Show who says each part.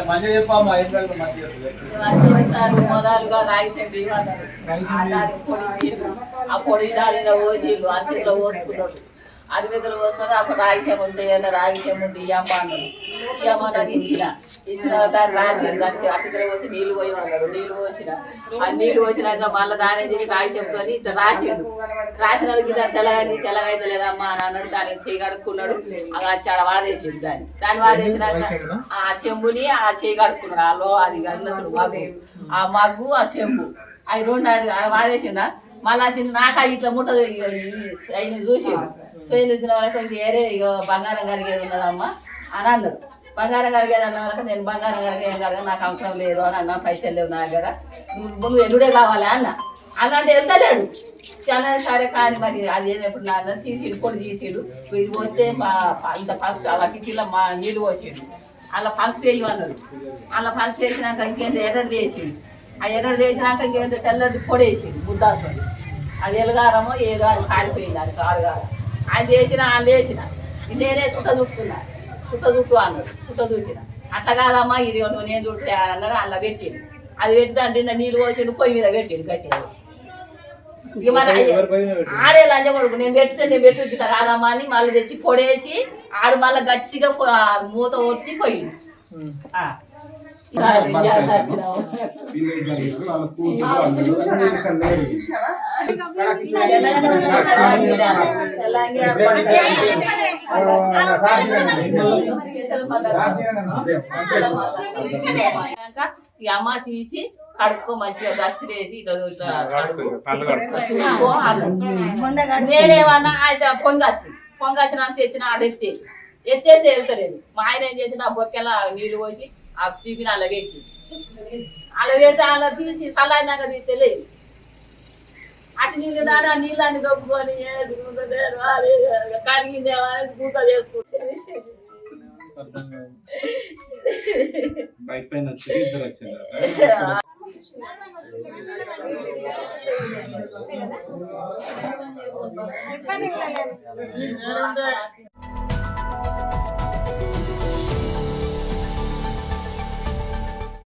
Speaker 1: మంచిగా చెప్పమ్మా ఏం కాదు
Speaker 2: మొదలుగా రాగి చెంపి ఆ పొడి దానిలో పోసిళ్ళు అరిచేతిలో పోసుకున్నాడు అరివేతలు పోసుకొని అప్పుడు రాగి చెంబు ఉంటే రాగి చెంబు ఉంటే ఇయ్యమ్మ అన్నాడు ఇయ్యమ్మ నాకు ఇచ్చిన దాన్ని రాసిండు దాన్ని అరిచేతిలో పోసి నీళ్ళు పోయి అన్నాడు నీళ్ళు పోసిన ఆ నీళ్ళు పోసినాక మళ్ళీ దాని చేసి రాగి చెంపుకొని ఇట్లా రాసిండు రాసిన వాళ్ళకి తెల్లగైతే లేదమ్మా అని అన్నాడు దానికి చేయి కడుక్కున్నాడు అది వచ్చాడ వాడేసిండు దాన్ని వాడేసినాక ఆ చెంబుని ఆ చేయి కడుక్కున్నాడు ఆలో అది అన్నచుడు మగ్గు ఆ మగ్గు ఆ చెంబు అవి రెండు వాడేసిండా మళ్ళీ వచ్చింది నాకు అవి ఇట్లా ముట్టదు అయిన చూసి సోయి చూసిన వాళ్ళకి వేరే ఇక బంగారం కడిగేది ఉన్నదమ్మా అని అన్నారు బంగారం కడిగేది అన్న వాళ్ళకి నేను బంగారం కడిగేది కడగ నాకు అవసరం లేదు అని అన్న పైసలు లేవు నా దగ్గర నువ్వు ఎల్లుడే కావాలి అన్న అన్నంటే వెళ్తలేడు చాలా సరే కానీ మరి అది ఎప్పుడు నాన్న తీసిడు పొడి తీసిడు ఇది పోతే ఇంత పసుపు అలా కిటికీలో మా నీళ్ళు పోసిండు అలా పసుపు వేయి అన్నాడు అలా పసుపు వేసినాక ఇంకేంటి ఎర్రది వేసిండు ఆ ఎర్రది వేసినాక ఇంకేంటి తెల్లటి పొడి వేసిండు ముద్దాసుని అది ఎలుగారమో ఏదో అది కాలిపోయింది అది కారుగారం ఆయన చేసిన వాళ్ళు వేసిన నేనే చుట్ట చుట్టుకున్నా చుట్ట చుట్టు అన్నాడు చుట్ట చుట్టిన అట్లా కాదమ్మా ఇది నేను చుట్టే అన్నాడు అలా పెట్టింది అది పెట్టి దాంట్లో నీళ్ళు పోసిండు పొయ్యి మీద పెట్టిండు గట్టిగా ఇక మన ఆడే లంజ కొడుకు నేను పెట్టి కాదమ్మా అని మళ్ళీ తెచ్చి పొడేసి ఆడు మళ్ళీ గట్టిగా మూత ఒత్తి పోయిండు ఈ అమ్మ తీసి కడుక్కో మంచిగా గస్తి వేసి నేనేమన్నా అయితే పొంగచ్చిన తెచ్చిన ఆడెత్తేసి ఎత్తేస్తే వెళ్తలేదు మా ఆయన ఏం చేసిన ఆ బొక్కెలా నీళ్ళు పోసి ఆ టిఫిన్ అలా పెట్టి అలా పెడితే అలా తీసి సలాయినాక తెలియదు అటు నీళ్ళు దాని ఆ నీళ్ళని దొప్పుకొని కరిగిందేమో పూత చేసుకుంటే
Speaker 1: బైక్ పైన వచ్చి ఇద్దరు వచ్చారు
Speaker 3: చెప్పండి